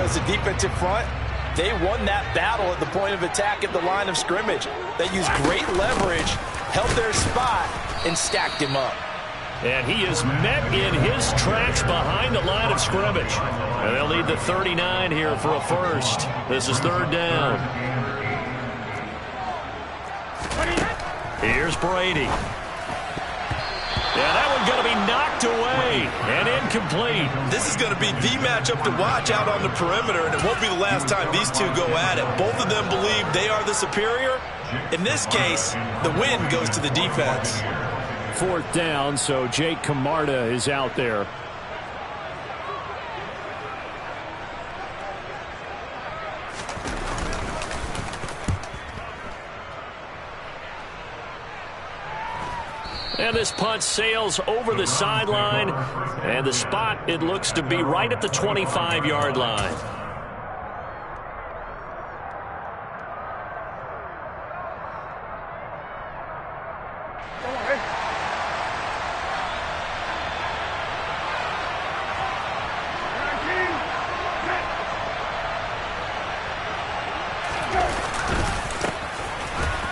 as the defensive front, they won that battle at the point of attack at the line of scrimmage. They used great leverage, held their spot, and stacked him up. And he is met in his tracks behind the line of scrimmage. And they'll need the 39 here for a first. This is third down. Here's Brady. Yeah, that one's going to be knocked away and incomplete. This is going to be the matchup to watch out on the perimeter, and it won't be the last time these two go at it. Both of them believe they are the superior. In this case, the win goes to the defense. Fourth down, so Jake Camarda is out there. And this punt sails over the sideline, and the spot, it looks to be right at the 25-yard line.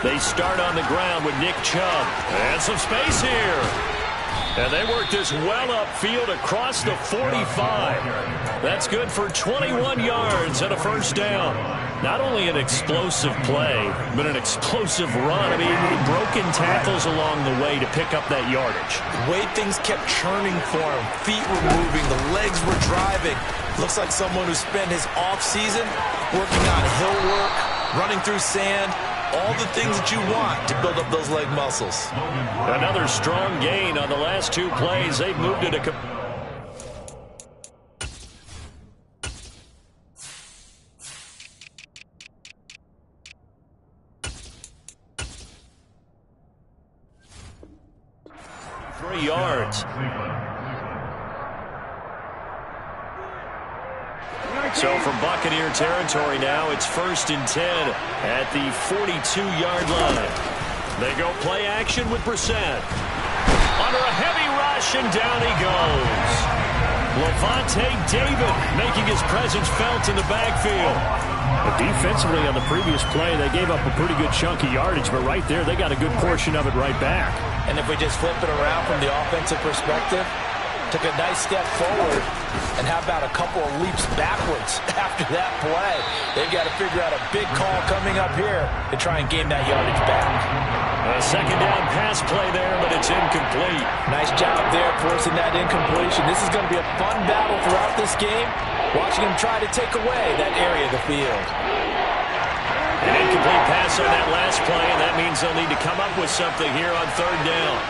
They start on the ground with Nick Chubb. And some space here. And they work this well upfield across the 45. That's good for 21 yards and a first down. Not only an explosive play, but an explosive run. I mean, broken tackles along the way to pick up that yardage. The way things kept churning for him. Feet were moving. The legs were driving. Looks like someone who spent his offseason working on hill work, running through sand. All the things that you want to build up those leg muscles. Another strong gain on the last two plays. They've moved it a... 3 yards. So from Buccaneer territory now, it's 1st and 10 at the 42-yard line. They go play action with Brissett. Under a heavy rush, and down he goes. Levante David making his presence felt in the backfield. But defensively on the previous play, they gave up a pretty good chunk of yardage, but right there, they got a good portion of it right back. And if we just flip it around from the offensive perspective, took a nice step forward, and how about a couple of leaps backwards after that play? They've got to figure out a big call coming up here to try and gain that yardage back. A second down pass play there, but it's incomplete. Nice job there forcing that incompletion. This is going to be a fun battle throughout this game, watching him try to take away that area of the field. An incomplete pass on that last play, and that means they'll need to come up with something here on third down.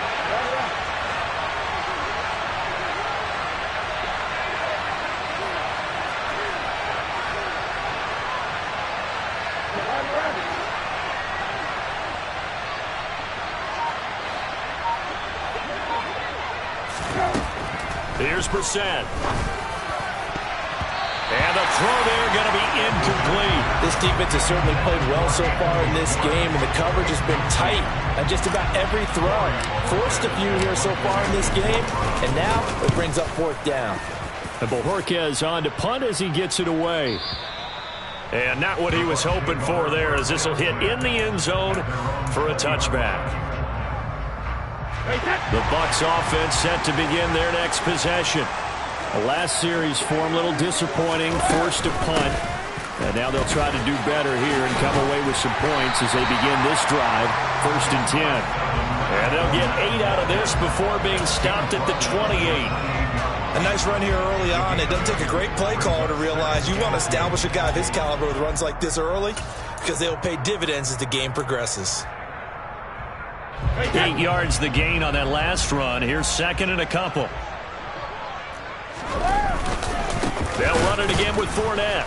Here's Brissett. And the throw there going to be incomplete. This defense has certainly played well so far in this game, and the coverage has been tight on just about every throw. Forced a few here so far in this game, and now it brings up 4th down. And Bojorquez on to punt as he gets it away. And not what he was hoping for there, as this will hit in the end zone for a touchback. The Bucs offense set to begin their next possession. The last series form a little disappointing, forced to punt. And now they'll try to do better here and come away with some points as they begin this drive, 1st and 10. And they'll get 8 out of this before being stopped at the 28. A nice run here early on. It doesn't take a great play caller to realize you want to establish a guy of his caliber with runs like this early, because they'll pay dividends as the game progresses. 8 yards the gain on that last run. Here's 2nd and a couple. They'll run it again with Fournette.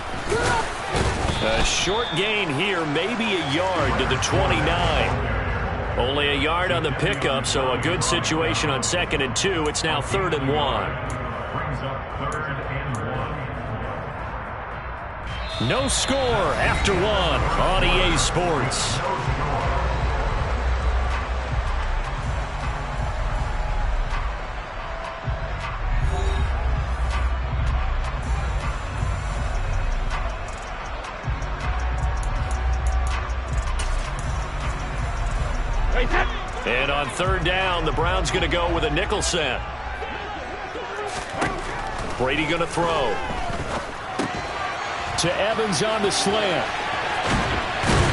A short gain here, maybe a yard to the 29. Only a yard on the pickup, so a good situation on 2nd and 2. It's now 3rd and 1. No score after 1 on EA Sports. And on third down, the Browns going to go with a nickel set. Brady going to throw. To Evans on the slant.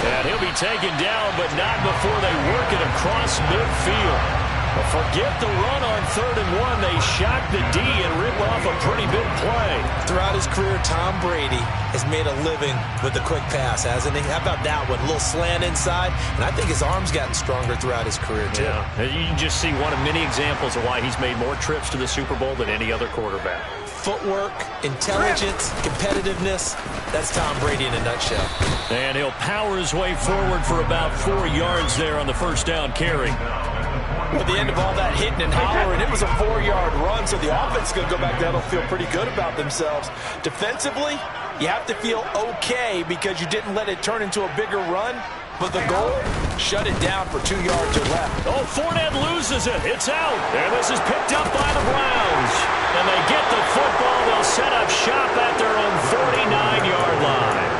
And he'll be taken down, but not before they work it across midfield. But forget the run on 3rd and 1. They shock the D and rip off a pretty big play. Throughout his career, Tom Brady has made a living with the quick pass, hasn't he? How about that one? A little slant inside, and I think his arm's gotten stronger throughout his career, too. Yeah, you can just see one of many examples of why he's made more trips to the Super Bowl than any other quarterback. Footwork, intelligence, competitiveness. That's Tom Brady in a nutshell. And he'll power his way forward for about 4 yards there on the first down carry. At the end of all that hitting and hollering, it was a 4-yard run, so the offense is going to go back there. They'll feel pretty good about themselves. Defensively, you have to feel okay because you didn't let it turn into a bigger run. But the goal, shut it down for 2 yards or less. Oh, Fournette loses it. It's out. And this is picked up by the Browns. And they get the football. They'll set up shop at their own 49-yard line.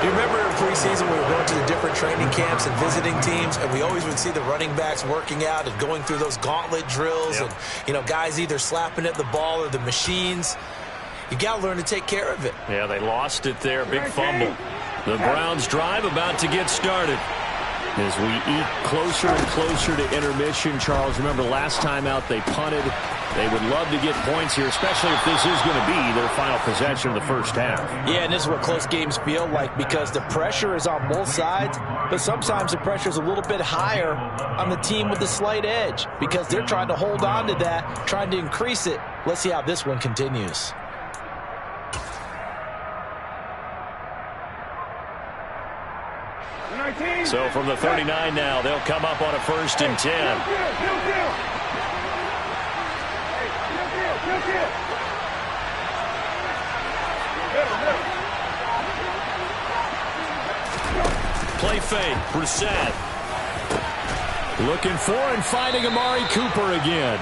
Do you remember in preseason we were going to the different training camps and visiting teams, and we always would see the running backs working out and going through those gauntlet drills, and, you know, guys either slapping at the ball or the machines. You got to learn to take care of it. Yeah, they lost it there. Big fumble. The Browns drive about to get started. As we eat closer and closer to intermission, Charles, remember last time out they punted. They would love to get points here, especially if this is going to be their final possession of the first half. Yeah, and this is what close games feel like because the pressure is on both sides, but sometimes the pressure is a little bit higher on the team with the slight edge because they're trying to hold on to that, trying to increase it. Let's see how this one continues. So from the 39 now, they'll come up on a 1st and 10. Play fake, Brissett. Looking for and finding Amari Cooper again.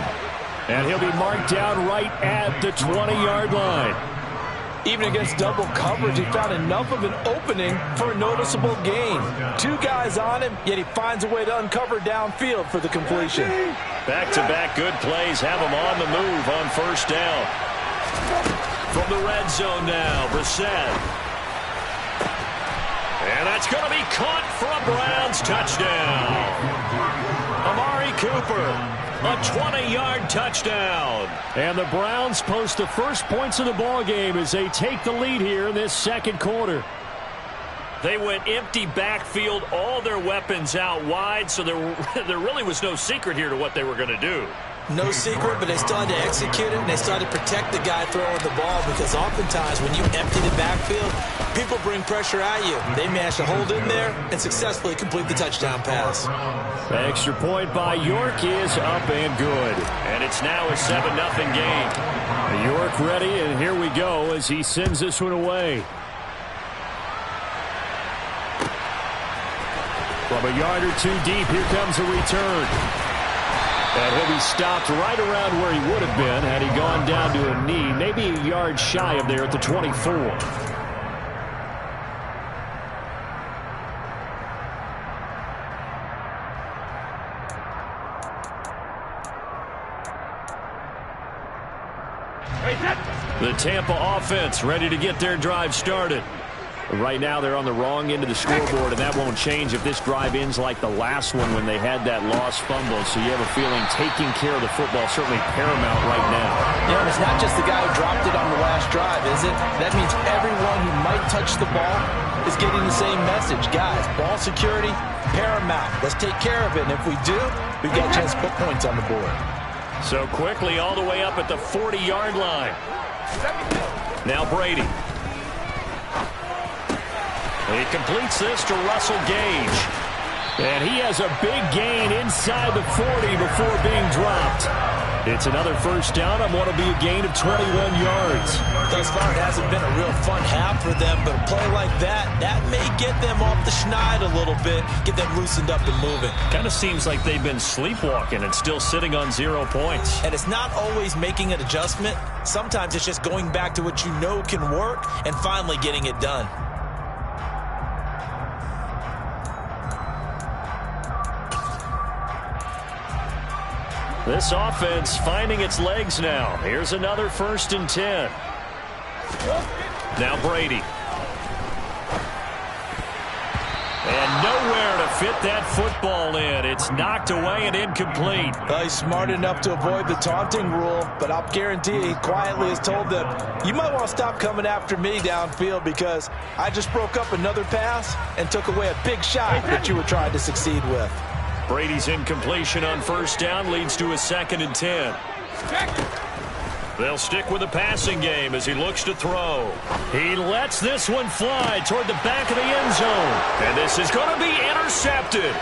And he'll be marked down right at the 20-yard line. Even against double coverage, he found enough of an opening for a noticeable gain. 2 guys on him, yet he finds a way to uncover downfield for the completion. Back-to-back good plays have him on the move on 1st down. From the red zone now, Brissett. And that's going to be caught for a Browns touchdown. Amari Cooper. A 20-yard touchdown. And the Browns post the first points of the ball game as they take the lead here in this second quarter. They went empty backfield, all their weapons out wide, so there really was no secret here to what they were going to do. No secret, but they still had to execute it, and they still had to protect the guy throwing the ball because oftentimes when you empty the backfield, people bring pressure at you. They managed to hold in there and successfully complete the touchdown pass. The extra point by York is up and good. And it's now a 7-0 game. York ready, and here we go as he sends this one away. From a yard or 2 deep, here comes a return. And he'll be stopped right around where he would have been had he gone down to a knee, maybe a yard shy of there at the 24. The Tampa offense ready to get their drive started. Right now they're on the wrong end of the scoreboard, and that won't change if this drive ends like the last one when they had that lost fumble. So you have a feeling taking care of the football certainly paramount right now. Yeah, and it's not just the guy who dropped it on the last drive, is it? That means everyone who might touch the ball is getting the same message. Guys, ball security, paramount. Let's take care of it, and if we do, we've got a chance to put points on the board. So quickly all the way up at the 40-yard line. Now Brady. He completes this to Russell Gage. And he has a big gain inside the 40 before being dropped. It's another first down on what will be a gain of 21 yards. Thus far, it hasn't been a real fun half for them, but a play like that may get them off the schneid a little bit, get them loosened up and moving. Kind of seems like they've been sleepwalking and still sitting on 0 points. And it's not always making an adjustment. Sometimes it's just going back to what you know can work and finally getting it done. This offense finding its legs now. Here's another 1st and 10. Now Brady. And nowhere to fit that football in. It's knocked away and incomplete. Well, he's smart enough to avoid the taunting rule, but I'll guarantee he quietly has told them, you might want to stop coming after me downfield because I just broke up another pass and took away a big shot that you were trying to succeed with. Brady's incompletion on 1st down leads to a 2nd and 10. They'll stick with the passing game as he looks to throw. He lets this one fly toward the back of the end zone. And this is going to be intercepted.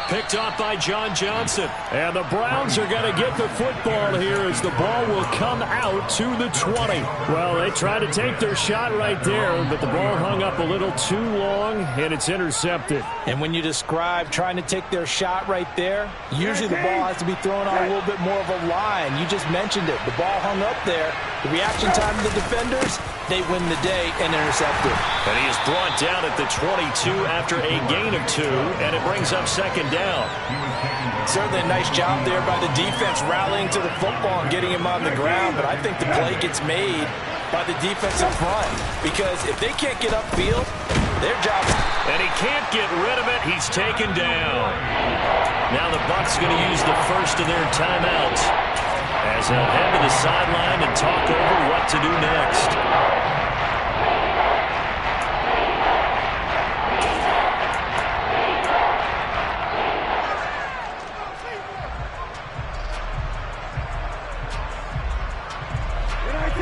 Picked off by John Johnson. And the Browns are going to get the football here as the ball will come out to the 20. Well, they tried to take their shot right there, but the ball hung up a little too long, and it's intercepted. And when you describe trying to take their shot right there, usually the ball has to be thrown on a little bit more of a line. You just mentioned it. The ball hung up there. The reaction time of the defenders, they win the day and intercepted. And he is brought down at the 22 after a gain of 2, and it brings up 2nd down. Certainly a nice job there by the defense rallying to the football and getting him on the ground, but I think the play gets made by the defensive front because if they can't get upfield, their job is... And he can't get rid of it. He's taken down. Now the Bucs going to use the first of their timeouts as they'll head to the sideline and talk over what to do next.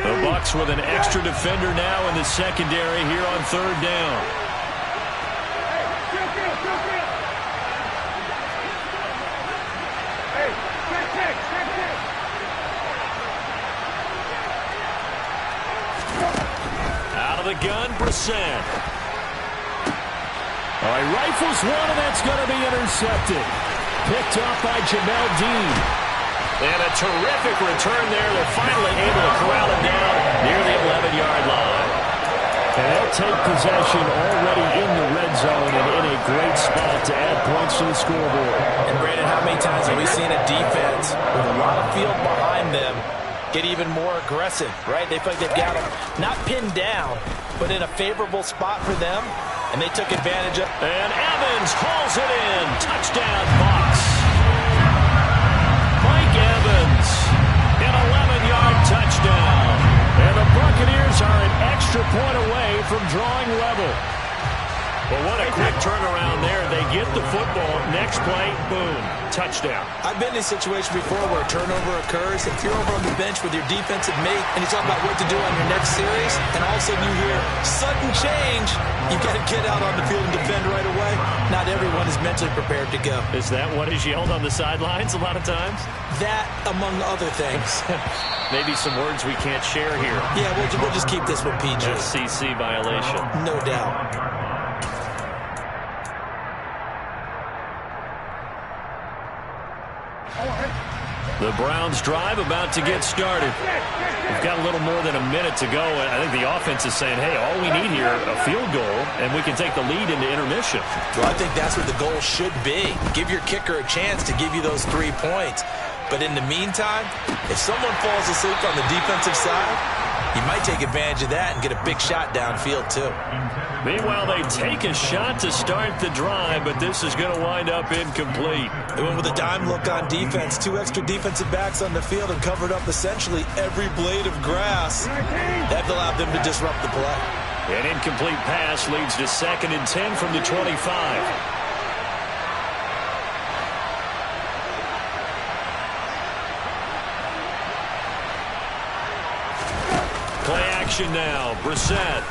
The Bucs with an extra defender now in the secondary here on 3rd down. Out of the gun, Brissett. Oh, he rifles one, and that's going to be intercepted. Picked up by Jamel Dean. And a terrific return there. They're finally able to corral him down near the 11-yard line. And they'll take possession already in the red zone and in a great spot to add points to the scoreboard. And Brandon, how many times have we seen a defense with a lot of field behind them get even more aggressive, right? They feel like they've got them not pinned down, but in a favorable spot for them, and they took advantage of. And Evans hauls it in. Touchdown, Bucs. Evans, an 11-yard touchdown. And the Buccaneers are an extra point away from drawing level. Well, what a quick turnaround there. They get the football. Next play, boom, touchdown. I've been in a situation before where a turnover occurs. If you're over on the bench with your defensive mate and you talk about what to do on your next series, and all of a sudden you hear sudden change, you got to get out on the field and defend right away. Not everyone is mentally prepared to go. Is that what is yelled on the sidelines a lot of times? That, among other things. Maybe some words we can't share here. Yeah, we'll just keep this with PG. FCC violation. No doubt. The Browns drive about to get started. We've got a little more than a minute to go. I think the offense is saying, hey, all we need here, a field goal, and we can take the lead into intermission. Well, I think that's what the goal should be. Give your kicker a chance to give you those 3 points. But in the meantime, if someone falls asleep on the defensive side, you might take advantage of that and get a big shot downfield, too. Meanwhile, they take a shot to start the drive, but this is going to wind up incomplete. They went with a dime look on defense. 2 extra defensive backs on the field and covered up essentially every blade of grass. That allowed them to disrupt the play. An incomplete pass leads to 2nd and 10 from the 25. Play action now. Brissett.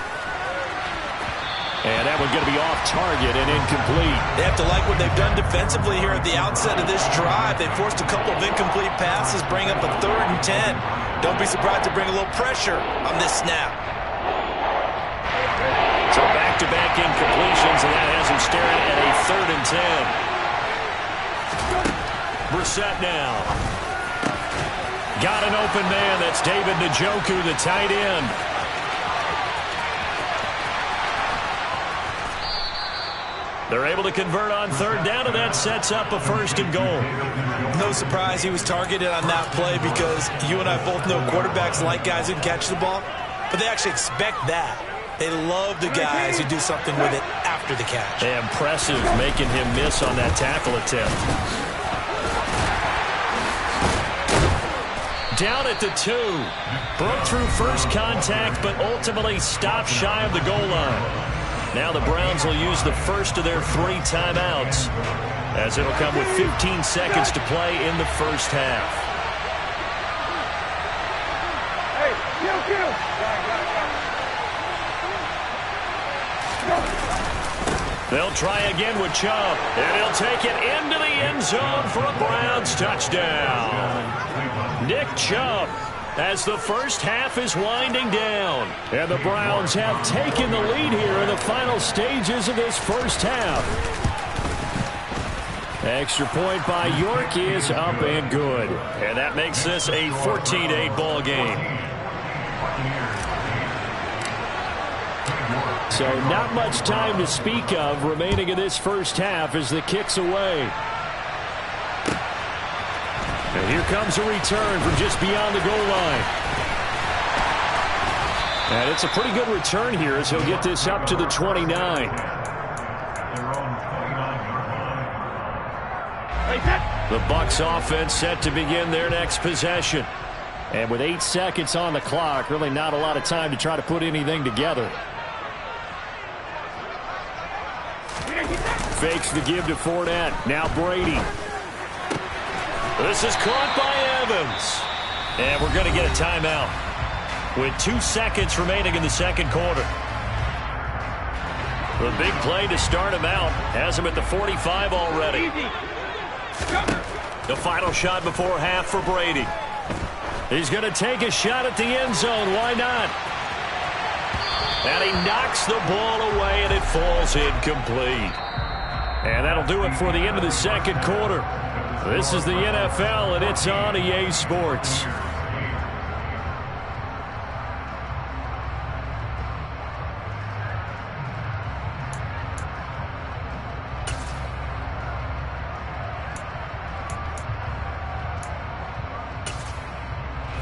And that one's going to be off target and incomplete. They have to like what they've done defensively here at the outset of this drive. They forced a couple of incomplete passes, bring up a 3rd and 10. Don't be surprised to bring a little pressure on this snap. So back-to-back incompletions, and that has him staring at a 3rd and 10. Brissett now. Got an open man. That's David Njoku, the tight end. They're able to convert on third down, and that sets up a first and goal. No surprise he was targeted on that play because you and I both know quarterbacks like guys who can catch the ball, but they actually expect that. They love the guys who do something with it after the catch. Impressive making him miss on that tackle attempt. Down at the 2. Broke through first contact, but ultimately stopped shy of the goal line. Now the Browns will use the first of their 3 timeouts, as it'll come with 15 seconds to play in the first half. They'll try again with Chubb, and he'll take it into the end zone for a Browns touchdown. Nick Chubb, as the first half is winding down. And the Browns have taken the lead here in the final stages of this first half. Extra point by York is up and good. And that makes this a 14-8 ball game. So not much time to speak of remaining in this first half as the kick's away. And here comes a return from just beyond the goal line. And it's a pretty good return here as he'll get this up to the 29. The Bucs offense set to begin their next possession. And with 8 seconds on the clock, really not a lot of time to try to put anything together. Fakes the give to Fournette. Now Brady. This is caught by Evans. And we're going to get a timeout with 2 seconds remaining in the second quarter. The big play to start him out has him at the 45 already. The final shot before half for Brady. He's going to take a shot at the end zone. Why not? And he knocks the ball away, and it falls incomplete. And that'll do it for the end of the second quarter. This is the NFL, and it's on EA Sports.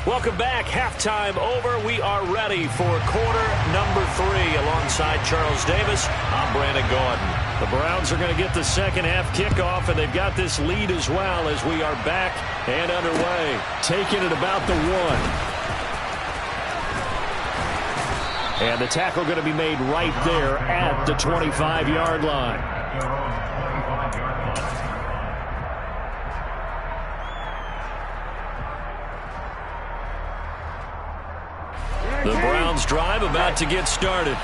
Welcome back. Halftime over. We are ready for quarter number 3. Alongside Charles Davis, I'm Brandon Gordon. The Browns are going to get the second half kickoff, and they've got this lead as well as we are back and underway. Taking it about the 1. And the tackle going to be made right there at the 25-yard line. The Browns drive about to get started.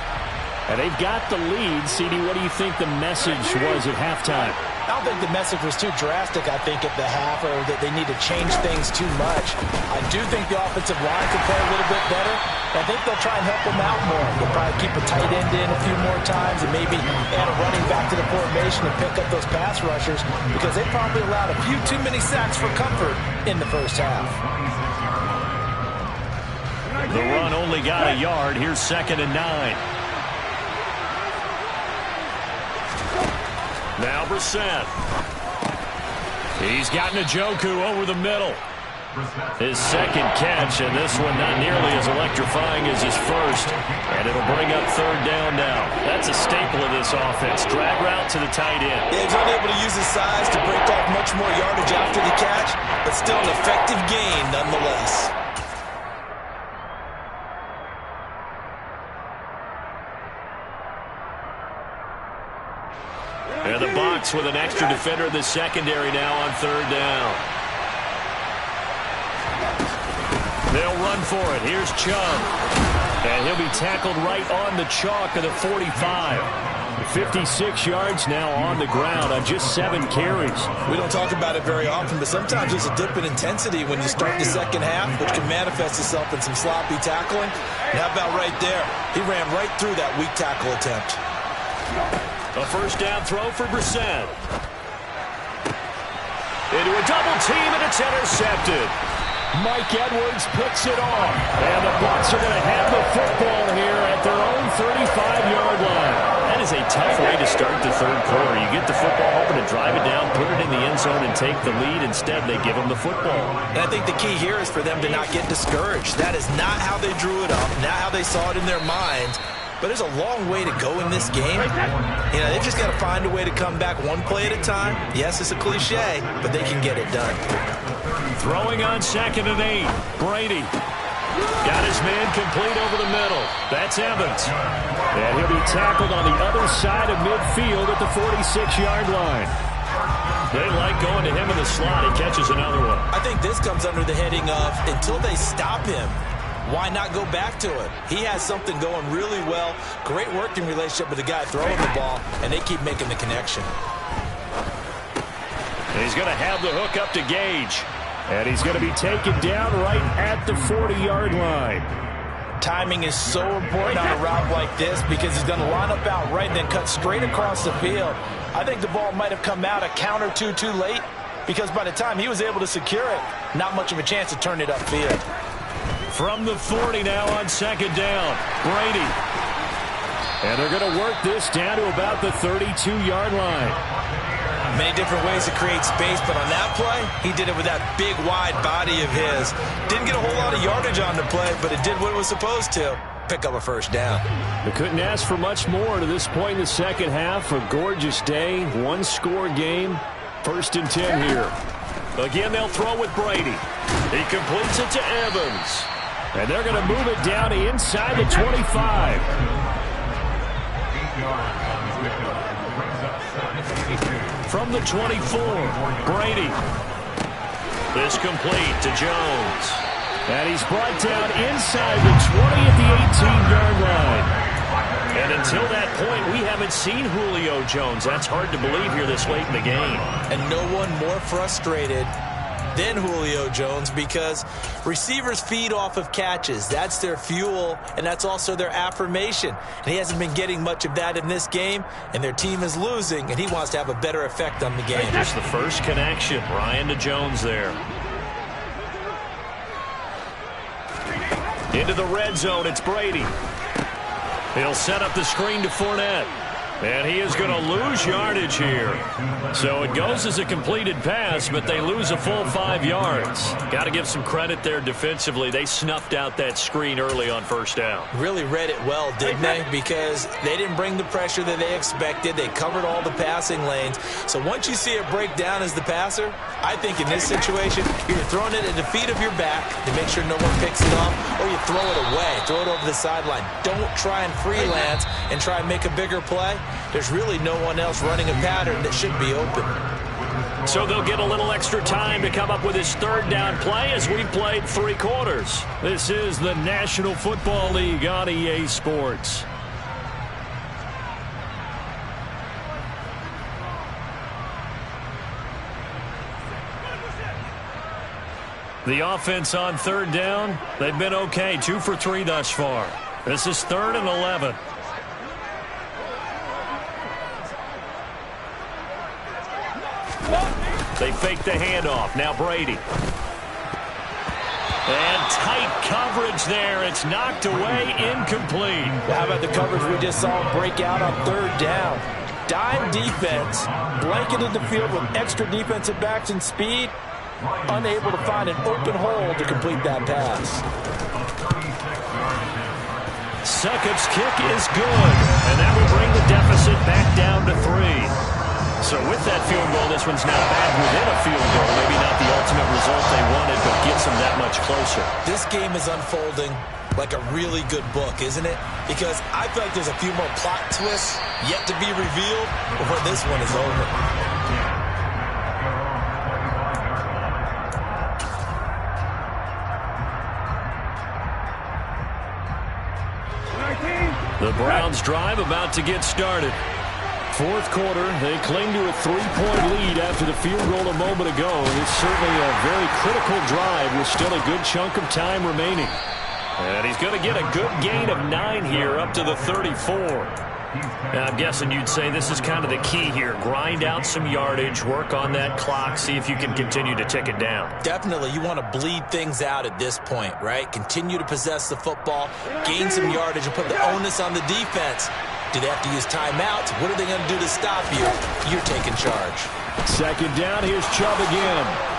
And they've got the lead. CD, what do you think the message was at halftime? I don't think the message was too drastic, I think, at the half, or that they need to change things too much. I do think the offensive line could play a little bit better. I think they'll try and help them out more. They'll probably keep a tight end in a few more times and maybe add a running back to the formation and pick up those pass rushers because they probably allowed a few too many sacks for comfort in the first half. The run only got a yard. Here's 2nd and 9. Now Brissett. He's got Njoku over the middle. His second catch, and this one not nearly as electrifying as his first. And it'll bring up 3rd down now. That's a staple of this offense. Drag route to the tight end. Yeah, he's unable to use his size to break off much more yardage after the catch, but still an effective gain nonetheless. And the Bucs with an extra defender in the secondary now on 3rd down. They'll run for it. Here's Chubb. And he'll be tackled right on the chalk of the 45. 56 yards now on the ground on just 7 carries. We don't talk about it very often, but sometimes there's a dip in intensity when you start the second half, which can manifest itself in some sloppy tackling. And how about right there? He ran right through that weak tackle attempt. A first down throw for Brissett. Into a double team, and it's intercepted. Mike Edwards picks it off. And the Bucs are going to have the football here at their own 35-yard line. That is a tough way to start the third quarter. You get the football hoping to drive it down, put it in the end zone, and take the lead. Instead, they give them the football. And I think the key here is for them to not get discouraged. That is not how they drew it up, not how they saw it in their minds. But there's a long way to go in this game. You know, they've just got to find a way to come back one play at a time. Yes, it's a cliche, but they can get it done. Throwing on 2nd and 8. Brady. Got his man complete over the middle. That's Evans. And he'll be tackled on the other side of midfield at the 46-yard line. They like going to him in the slot. He catches another one. I think this comes under the heading of until they stop him, why not go back to it? He has something going really well. Great working relationship with the guy throwing the ball, and they keep making the connection. He's going to have the hook up to Gage. And he's going to be taken down right at the 40-yard line. Timing is so important on a route like this because he's going to line up out right and then cut straight across the field. I think the ball might have come out a count or two too late because by the time he was able to secure it, not much of a chance to turn it upfield. From the 40 now on 2nd down, Brady. And they're going to work this down to about the 32-yard line. Many different ways to create space, but on that play, he did it with that big, wide body of his. Didn't get a whole lot of yardage on the play, but it did what it was supposed to. Pick up a first down. They couldn't ask for much more to this point in the second half. A gorgeous day, one-score game. 1st and 10 here. Again, they'll throw with Brady. He completes it to Evans. And they're going to move it down to inside the 25. From the 24, Brady. This complete to Jones. And he's brought down inside the 20 at the 18-yard line. And until that point, we haven't seen Julio Jones. That's hard to believe here this late in the game. And no one more frustrated than Julio Jones because receivers feed off of catches. That's their fuel, and that's also their affirmation. And he hasn't been getting much of that in this game, and their team is losing, and he wants to have a better effect on the game. Just the first connection, Ryan to Jones there. Into the red zone, it's Brady. He'll set up the screen to Fournette. And he is going to lose yardage here. So it goes as a completed pass, but they lose a full 5 yards. Got to give some credit there defensively. They snuffed out that screen early on 1st down. Really read it well, didn't they? Because they didn't bring the pressure that they expected. They covered all the passing lanes. So once you see it break down as the passer, I think in this situation, you're throwing it at the feet of your back to make sure no one picks it off, or you throw it away, throw it over the sideline. Don't try and freelance and try and make a bigger play. There's really no one else running a pattern that should be open. So they'll get a little extra time to come up with his 3rd down play as we've played 3 quarters. This is the National Football League on EA Sports. The offense on 3rd down, they've been okay, 2 for 3 thus far. This is 3rd and 11. They fake the handoff. Now Brady. And tight coverage there. It's knocked away, incomplete. Well, how about the coverage we just saw break out on 3rd down? Dime defense, blanketed the field with extra defensive backs and speed, unable to find an open hole to complete that pass. Succop's kick is good, and that will bring the deficit back down to 3. So with that field goal, this one's now back within a field goal. Maybe not the ultimate result they wanted, but gets them that much closer. This game is unfolding like a really good book, isn't it? Because I feel like there's a few more plot twists yet to be revealed before this one is over. The Browns drive about to get started. 4th quarter, they cling to a 3-point lead after the field goal a moment ago. And it's certainly a very critical drive with still a good chunk of time remaining. And he's going to get a good gain of 9 here up to the 34. Now, I'm guessing you'd say this is kind of the key here. Grind out some yardage, work on that clock, see if you can continue to tick it down. Definitely, you want to bleed things out at this point, right? Continue to possess the football, gain some yardage, and put the onus on the defense. Do they have to use timeouts? What are they going to do to stop you? You're taking charge. Second down, here's Chubb again.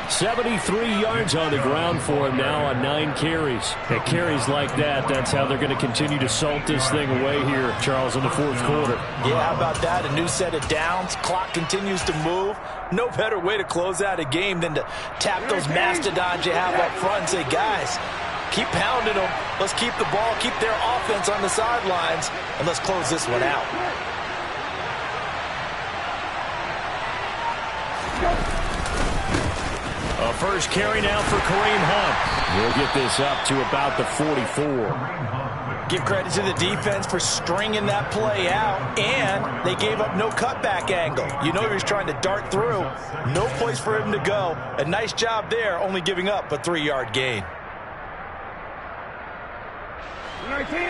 73 yards on the ground for him now on 9 carries. At carries like that, that's how they're going to continue to salt this thing away here, Charles, in the fourth quarter. Yeah, how about that? A new set of downs. Clock continues to move. No better way to close out a game than to tap those mastodons you have up front and say, guys, keep pounding them. Let's keep the ball, keep their offense on the sidelines, and let's close this one out. A first carry now for Kareem Hunt. We'll get this up to about the 44. Give credit to the defense for stringing that play out, and they gave up no cutback angle. You know he was trying to dart through. No place for him to go. A nice job there, only giving up a 3-yard gain.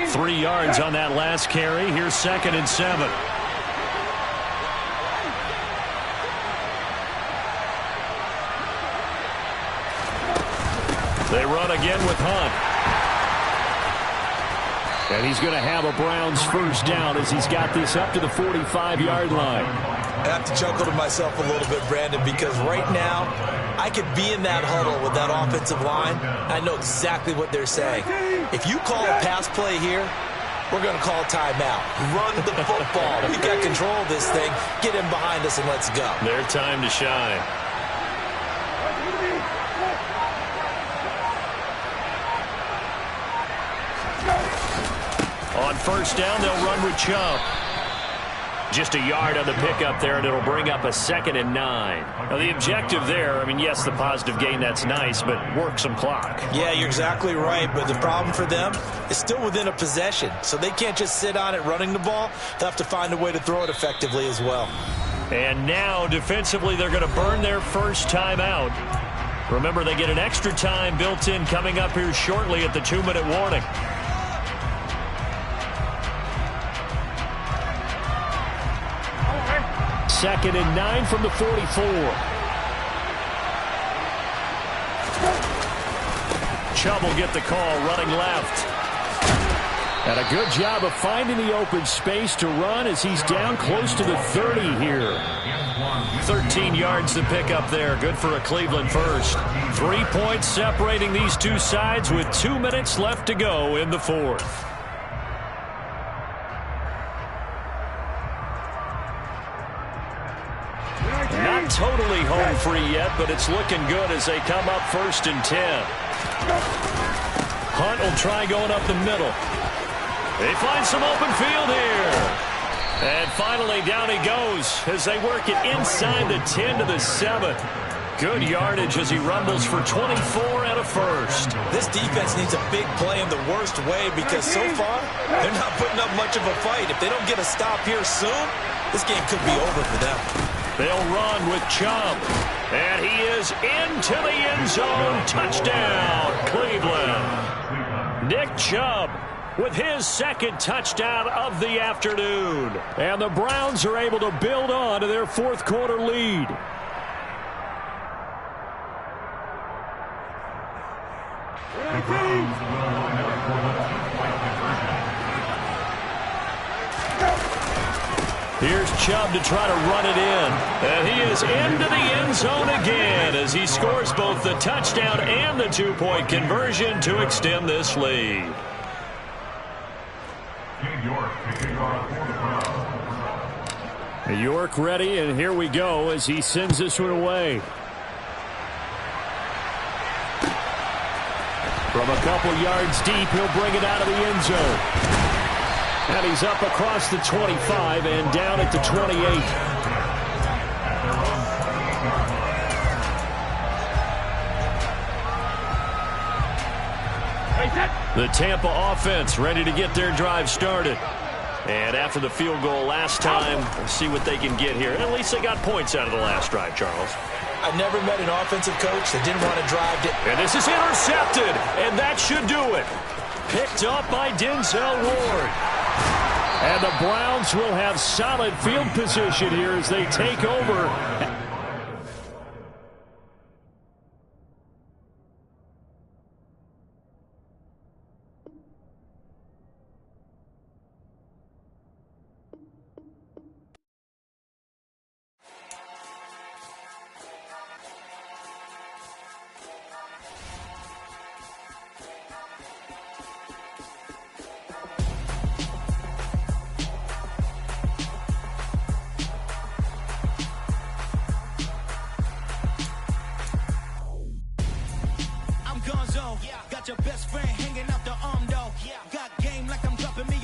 3 yards on that last carry. Here's 2nd and 7. They run again with Hunt. And he's going to have a Browns first down as he's got this up to the 45-yard line. I have to chuckle to myself a little bit, Brandon, because right now I could be in that huddle with that offensive line. I know exactly what they're saying. If you call a pass play here, we're going to call timeout. Run the football. We've got control of this thing. Get him behind us and let's go. Their time to shine. On first down, they'll run with Chubb. Just a yard on the pickup there, and it'll bring up a 2nd and 9. Now, the objective there, I mean, yes, the positive gain, that's nice, but work some clock. Yeah, you're exactly right, but the problem for them is still within a possession, so they can't just sit on it running the ball. They'll have to find a way to throw it effectively as well. And now, defensively, they're going to burn their first time out. Remember, they get an extra time built in coming up here shortly at the 2-minute warning. Second and 9 from the 44. Chubb will get the call, running left. And a good job of finding the open space to run as he's down close to the 30 here. 13 yards to pick up there. Good for a Cleveland first. 3 points separating these two sides with 2 minutes left to go in the fourth. Not totally home free yet, but it's looking good as they come up 1st and 10. Hunt will try going up the middle. They find some open field here. And finally down he goes as they work it inside the 10 to the 7. Good yardage as he rumbles for 24 and a first. This defense needs a big play in the worst way because so far they're not putting up much of a fight. If they don't get a stop here soon, this game could be over for them. They'll run with Chubb. And he is into the end zone. Touchdown, Cleveland. Nick Chubb with his 2nd touchdown of the afternoon. And the Browns are able to build on to their fourth quarter lead. Here's Chubb to try to run it in. And he is into the end zone again as he scores both the touchdown and the 2-point conversion to extend this lead. York ready, and here we go as he sends this one away. From a couple yards deep, he'll bring it out of the end zone. And he's up across the 25 and down at the 28. The Tampa offense ready to get their drive started. And after the field goal last time, we'll see what they can get here. And at least they got points out of the last drive, Charles. I've never met an offensive coach that didn't want to drive it. And this is intercepted, and that should do it. Picked up by Denzel Ward. And the Browns will have solid field position here as they take over. got your best friend hanging out.